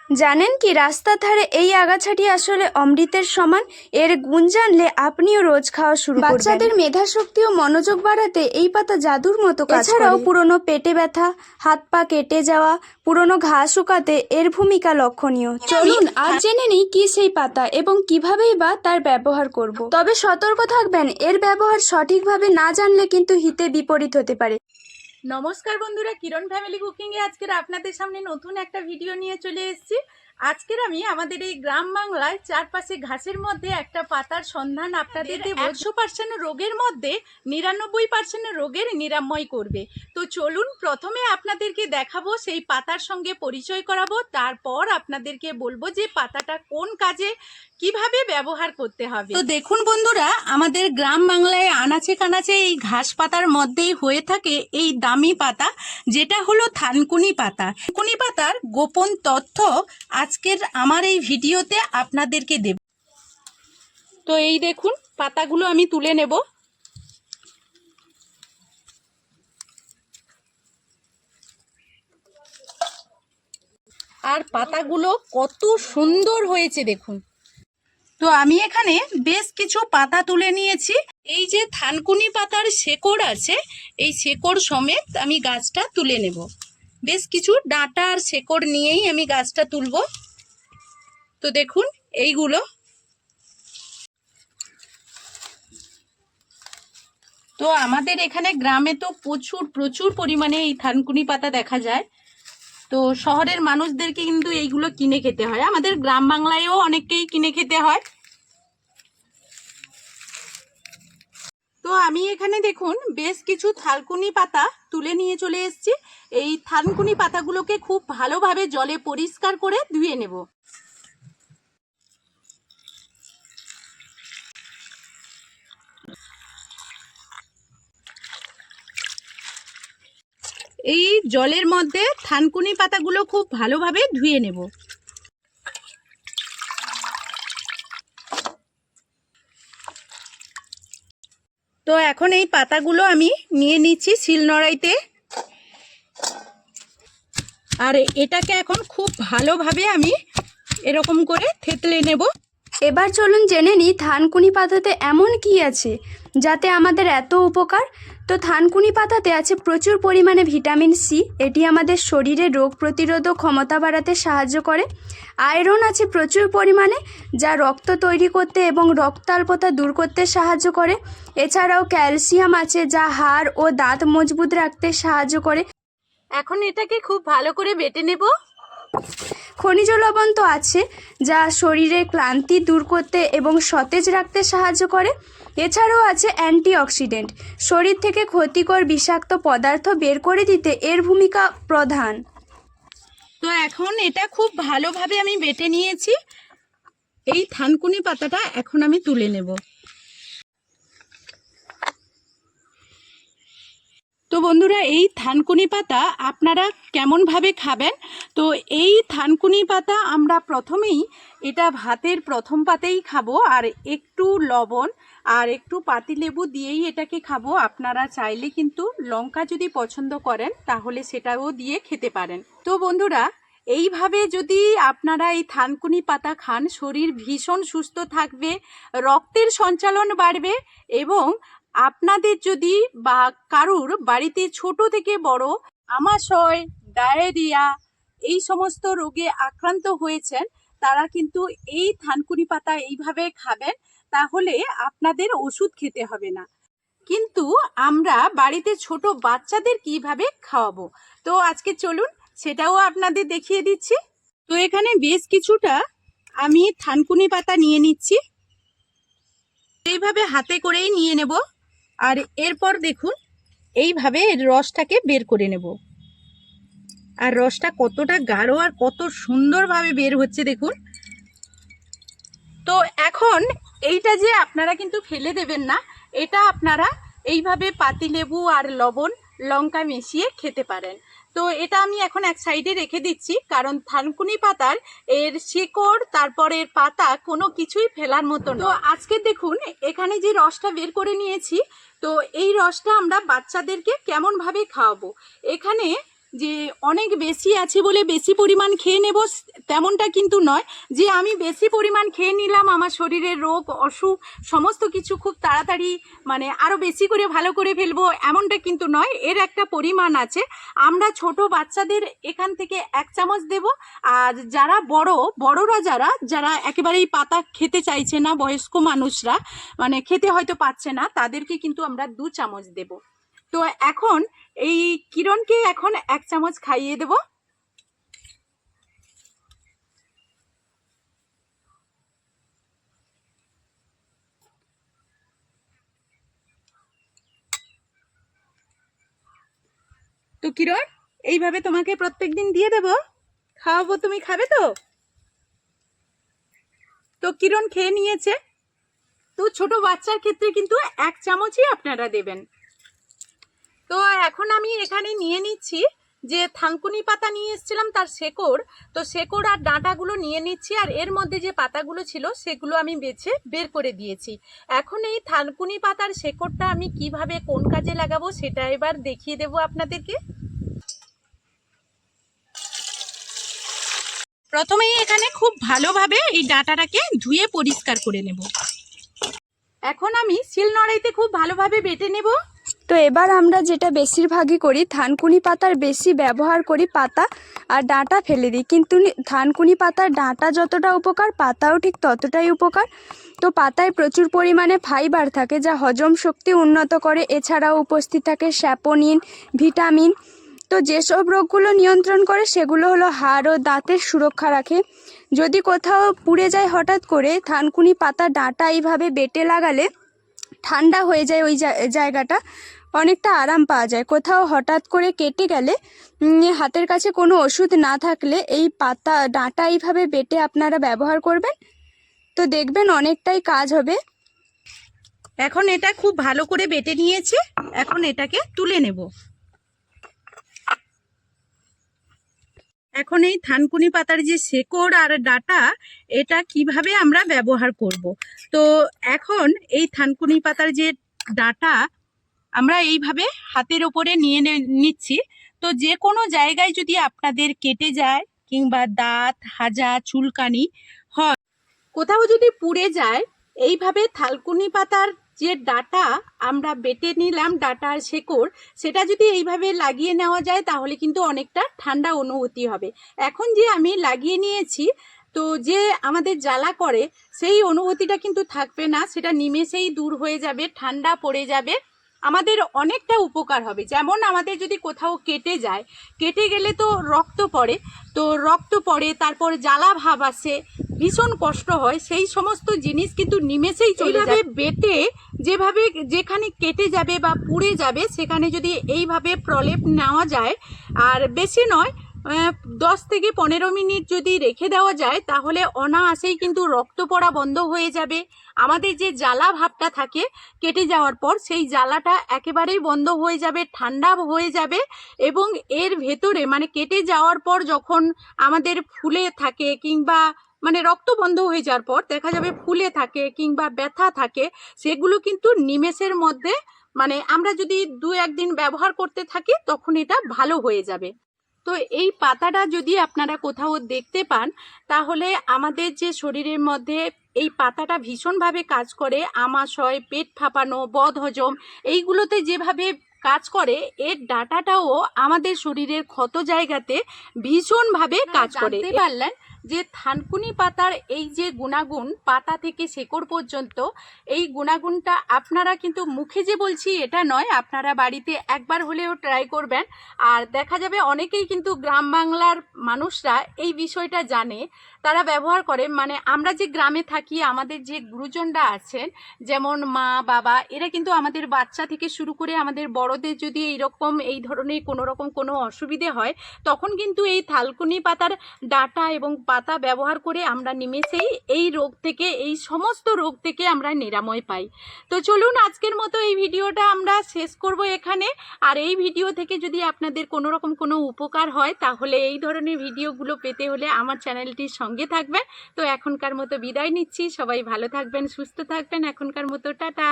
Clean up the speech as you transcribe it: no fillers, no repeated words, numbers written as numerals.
জানেন কি রাস্তার ধারে এই আগাছাটি আসলে অমৃতের সমান। এর গুণ জানলে আপনিও রোজ খাওয়া শুরু করবেন। বাচ্চাদের মেধাশক্তি ও মনোযোগ বাড়াতে এই পাতা জাদুর মতো কাজ করে। এছাড়াও পুরনো পেটে ব্যথা, হাত পা কেটে যাওয়া, পুরনো ঘা শুকাতে এর ভূমিকা লক্ষণীয়। চলুন আজ জেনে নিই কি সেই পাতা এবং কিভাবেই বা তার ব্যবহার করব। তবে সতর্ক থাকবেন, এর ব্যবহার সঠিকভাবে না জানলে কিন্তু হিতে বিপরীত হতে পারে। নমস্কার বন্ধুরা, কিরণ ফ্যামিলি কুকিংয়ে আজকের আপনাদের সামনে নতুন একটা ভিডিও নিয়ে চলে এসেছি। আজকের আমি আমাদের এই গ্রাম বাংলায় চারপাশে ঘাসের মধ্যে একটা পাতার সন্ধান আপনাদের দেব। 100% রোগের মধ্যে 99% রোগের নিরাময় করবে। তো চলুন প্রথমে আপনাদেরকে দেখাবো, সেই পাতার সঙ্গে পরিচয় করাবো, তারপর আপনাদেরকে বলবো যে পাতাটা কোন কাজে কিভাবে ব্যবহার করতে হবে। তো দেখুন বন্ধুরা, আমাদের গ্রাম বাংলায় আনাচে কানাচে এই ঘাস পাতার মধ্যেই হয়ে থাকে এই দামি পাতা, যেটা হলো থানকুনি পাতা। থানকুনি পাতার গোপন তথ্য আজকের আমার এই ভিডিওতে আপনাদেরকে দেব। তো এই দেখুন, পাতাগুলো আমি তুলে নেব। আর পাতাগুলো কত সুন্দর হয়েছে দেখুন। তো আমি এখানে বেশ কিছু পাতা তুলে নিয়েছি। এই যে থানকুনি পাতার শেকড় আছে, এই শেকড় সমেত আমি গাছটা তুলে নেব। বেশ কিছু ডাঁটা আর শেকড় নিয়েই আমি গাছটা তুলব। তো দেখুন এইগুলো। তো আমাদের এখানে গ্রামে তো প্রচুর পরিমাণে এই থানকুনি পাতা দেখা যায়। তো শহরের মানুষদেরকে কিন্তু এইগুলো কিনে খেতে হয়, আমাদের গ্রাম বাংলায়ও অনেককেই কিনে খেতে হয়। তো আমি এখানে দেখুন বেশ কিছু থানকুনি পাতা তুলে নিয়ে চলে এসেছি। এই থানকুনি পাতাগুলোকে খুব ভালোভাবে জলে পরিষ্কার করে ধুয়ে নেব। এই জলের মধ্যে থানকুনি পাতাগুলো খুব ভালোভাবে ধুয়ে নেব। তো এখন এই পাতাগুলো আমি নিয়ে নিচ্ছি শিলনোড়াইতে, আর এটাকে এখন খুব ভালোভাবে আমি এরকম করে থেতলে নেব। এবার চলুন জেনে নিই থানকুনি পাতাতে এমন কি আছে যাতে আমাদের এত উপকার। তো থানকুনি পাতাতে আছে প্রচুর পরিমাণে ভিটামিন সি। এটি আমাদের শরীরে রোগ প্রতিরোধক ক্ষমতা বাড়াতে সাহায্য করে। আয়রন আছে প্রচুর পরিমাণে, যা রক্ত তৈরি করতে এবং রক্তাল্পতা দূর করতে সাহায্য করে। এছাড়াও ক্যালসিয়াম আছে, যা হাড় ও দাঁত মজবুত রাখতে সাহায্য করে। এখন এটাকে খুব ভালো করে বেটে নেব। খনিজ লবণ তো আছে, যা শরীরের ক্লান্তি দূর করতে এবং সতেজ রাখতে সাহায্য করে। এছাড়াও আছে অ্যান্টিঅক্সিডেন্ট, শরীর থেকে ক্ষতিকর বিষাক্ত পদার্থ বের করে দিতে এর ভূমিকা প্রধান। তো এখন এটা খুব ভালোভাবে আমি বেটে নিয়েছি। এই থানকুনি পাতাটা এখন আমি তুলে নেব। তো বন্ধুরা, এই থানকুনি পাতা আপনারা কেমনভাবে খাবেন? তো এই থানকুনি পাতা আমরা প্রথমেই এটা ভাতের প্রথম পাতেই খাবো, আর একটু লবণ আর একটু পাতিলেবু দিয়েই এটাকে খাবো। আপনারা চাইলে কিন্তু লঙ্কা যদি পছন্দ করেন তাহলে সেটাও দিয়ে খেতে পারেন। তো বন্ধুরা, এইভাবে যদি আপনারা এই থানকুনি পাতা খান, শরীর ভীষণ সুস্থ থাকবে, রক্তের সঞ্চালন বাড়বে, এবং আপনাদের যদি বা কারুর বাড়িতে ছোট থেকে বড় আমাশয়, ডায়রিয়া এই সমস্ত রোগে আক্রান্ত হয়েছেন, তারা কিন্তু এই থানকুনি পাতা এইভাবে খাবেন, তাহলে আপনাদের ওষুধ খেতে হবে না। কিন্তু আমরা বাড়িতে ছোট বাচ্চাদের কিভাবে খাওয়াবো, তো আজকে চলুন সেটাও আপনাদের দেখিয়ে দিচ্ছি। তো এখানে বেশ কিছুটা আমি থানকুনি পাতা নিয়ে নিচ্ছি, এইভাবে হাতে করেই নিয়ে নেব। আর এরপর দেখুন এইভাবে এর রসটাকে বের করে নেব। আর রসটা কতটা গাঢ় আর কত সুন্দরভাবে বের হচ্ছে দেখুন। তো এখন এইটা যে আপনারা কিন্তু ফেলে দেবেন না, এটা আপনারা এইভাবে পাতিলেবু আর লবণ লঙ্কা মিশিয়ে খেতে পারেন। তো এটা আমি এখন এক সাইডে রেখে দিচ্ছি, কারণ থানকুনি পাতার এর শিকড় তারপর এর পাতা কোনো কিছুই ফেলার মতো নয়। তো আজকে দেখুন এখানে যে রসটা বের করে নিয়েছি, তো এই রসটা আমরা বাচ্চাদেরকে কেমনভাবে খাওয়াবো। এখানে যে অনেক বেশি আছে বলে বেশি পরিমাণ খেয়ে নেব, তেমনটা কিন্তু নয় যে আমি বেশি পরিমাণ খেয়ে নিলাম আমার শরীরের রোগ অসুখ সমস্ত কিছু খুব তাড়াতাড়ি মানে আরও বেশি করে ভালো করে ফেলবো, এমনটা কিন্তু নয়। এর একটা পরিমাণ আছে। আমরা ছোট বাচ্চাদের এখান থেকে 1 চামচ দেব, আর যারা বড়রা যারা একেবারেই পাতা খেতে চাইছে না, বয়স্ক মানুষরা মানে খেতে হয়তো পাচ্ছে না, তাদেরকে কিন্তু আমরা 2 চামচ দেব। তো এখন এই কিরণকে এখন 1 চামচ খাইয়ে দেব। তো কিরণ, এইভাবে তোমাকে প্রত্যেকদিন দিয়ে দেব, খাওয়াবো, তুমি খাবে তো? তো কিরণ খেয়ে নিয়েছে। তো ছোট বাচ্চার ক্ষেত্রে কিন্তু 1 চামচই আপনারা দেবেন। তো এখন আমি এখানে নিয়ে নিচ্ছি যে থানকুনি পাতা নিয়ে এসেছিলাম তার শেকড়, তো শেকড় আর ডাঁটাগুলো নিয়ে নিচ্ছি, আর এর মধ্যে যে পাতাগুলো ছিল সেগুলো আমি বেছে বের করে দিয়েছি। এখন এই থানকুনি পাতার শেকড়টা আমি কিভাবে কোন কাজে লাগাবো সেটা এবার দেখিয়ে দেবো আপনাদেরকে। প্রথমেই এখানে খুব ভালোভাবে এই ডাঁটাটাকে ধুয়ে পরিষ্কার করে নেব। এখন আমি শিলনোড়াইতে খুব ভালোভাবে বেটে নেব। তো এবার আমরা যেটা বেশিরভাগই করি, থানকুনি পাতার বেশি ব্যবহার করি, পাতা আর ডাঁটা ফেলে দিই, কিন্তু থানকুনি পাতার ডাঁটা যতটা উপকার পাতাও ঠিক ততটাই উপকার। তো পাতায় প্রচুর পরিমাণে ফাইবার থাকে যা হজম শক্তি উন্নত করে, এছাড়াও উপস্থিত থাকে স্যাপোনিন, ভিটামিন। তো যেসব রোগগুলো নিয়ন্ত্রণ করে সেগুলো হলো হাড় ও দাঁতের সুরক্ষা রাখে। যদি কোথাও পুড়ে যায় হঠাৎ করে, থানকুনি পাতা ডাঁটা এইভাবে বেটে লাগালে ঠান্ডা হয়ে যায় ওই জায়গাটা, অনেকটা আরাম পাওয়া যায়। কোথাও হঠাৎ করে কেটে গেলে হাতের কাছে কোনো ওষুধ না থাকলে এই পাতা ডাঁটা এইভাবে বেটে আপনারা ব্যবহার করবেন, তো দেখবেন অনেকটাই কাজ হবে। এখন এটা খুব ভালো করে বেটে নিয়েছি, এখন এটাকে তুলে নেব। এখন এই থানকুনি পাতার যে শেকড় আর ডাঁটা এটা কিভাবে আমরা ব্যবহার করব। তো এখন এই থানকুনি পাতার যে ডাঁটা আমরা এইভাবে হাতের ওপরে নিয়ে নিচ্ছি। তো যে কোনো জায়গায় যদি আপনাদের কেটে যায় কিংবা দাঁত হাজা চুলকানি হয়, কোথাও যদি পুড়ে যায়, এইভাবে থানকুনি পাতার যে ডাঁটা আমরা বেটে নিলাম, ডাঁটা আর শেকড়, সেটা যদি এইভাবে লাগিয়ে নেওয়া যায় তাহলে কিন্তু অনেকটা ঠান্ডা অনুভূতি হবে। এখন যে আমি লাগিয়ে নিয়েছি, তো যে আমাদের জ্বালা করে সেই অনুভূতিটা কিন্তু থাকবে না, সেটা নিমেষেই দূর হয়ে যাবে, ঠান্ডা পড়ে যাবে, আমাদের অনেকটা উপকার হবে। যেমন আমাদের যদি কোথাও কেটে যায়, কেটে গেলে তো রক্ত পড়ে, তো রক্ত পড়ে তারপর জ্বালা ভাব আসে, ভীষণ কষ্ট হয়, সেই সমস্ত জিনিস কিন্তু নিমেষেই চলে যাবে। বেটে যেভাবে যেখানে কেটে যাবে বা পুড়ে যাবে সেখানে যদি এইভাবে প্রলেপ নেওয়া যায়, আর বেশি নয় 10 থেকে 15 মিনিট যদি রেখে দেওয়া যায় তাহলে অনায়াসেই কিন্তু রক্ত পড়া বন্ধ হয়ে যাবে। আমাদের যে জ্বালা ভাবটা থাকে কেটে যাওয়ার পর, সেই জ্বালাটা একেবারেই বন্ধ হয়ে যাবে, ঠান্ডা হয়ে যাবে। এবং এর ভেতরে মানে কেটে যাওয়ার পর যখন আমাদের ফুলে থাকে কিংবা মানে রক্ত বন্ধ হয়ে যাওয়ার পর দেখা যাবে ফুলে থাকে কিংবা ব্যথা থাকে, সেগুলো কিন্তু নিমেষের মধ্যে মানে আমরা যদি 2-1 দিন ব্যবহার করতে থাকি তখন এটা ভালো হয়ে যাবে। তো এই পাতাটা যদি আপনারা কোথাও দেখতে পান তাহলে আমাদের যে শরীরের মধ্যে এই পাতাটা ভীষণভাবে কাজ করে, আমাশয়, পেট ফাঁপানো, বদহজম, এইগুলোতে যেভাবে কাজ করে, এর ডাঁটাটাও আমাদের শরীরের ক্ষত জায়গাতে ভীষণভাবে কাজ করে। জানতে পারলেন যে থানকুনি পাতার এই যে গুণাগুণ, পাতা থেকে শেকড় পর্যন্ত, এই গুণাগুণটা আপনারা কিন্তু মুখে যে বলছি এটা নয়, আপনারা বাড়িতে একবার হলেও ট্রাই করবেন। আর দেখা যাবে অনেকেই কিন্তু গ্রাম বাংলার মানুষরা এই বিষয়টা জানে, তারা ব্যবহার করে। মানে আমরা যে গ্রামে থাকি, আমাদের যে গুরুজনরা আছেন যেমন মা বাবা, এরা কিন্তু আমাদের বাচ্চা থেকে শুরু করে আমাদের বড়দের যদি এইরকম এই ধরনের কোনো অসুবিধে হয়, তখন কিন্তু এই থানকুনি পাতার ডাঁটা এবং পাতা ব্যবহার করে আমরা নিমেষেই এই রোগ থেকে, এই সমস্ত রোগ থেকে আমরা নিরাময় পাই। তো চলুন আজকের মতো এই ভিডিওটা আমরা শেষ করব এখানে। আর এই ভিডিও থেকে যদি আপনাদের কোনো উপকার হয় তাহলে এই ধরনের ভিডিওগুলো পেতে হলে আমার চ্যানেলটির সঙ্গে থাকবেন। তো এখনকার মতো বিদায় নিচ্ছি, সবাই ভালো থাকবেন, সুস্থ থাকবেন, এখনকার মতো টাটা।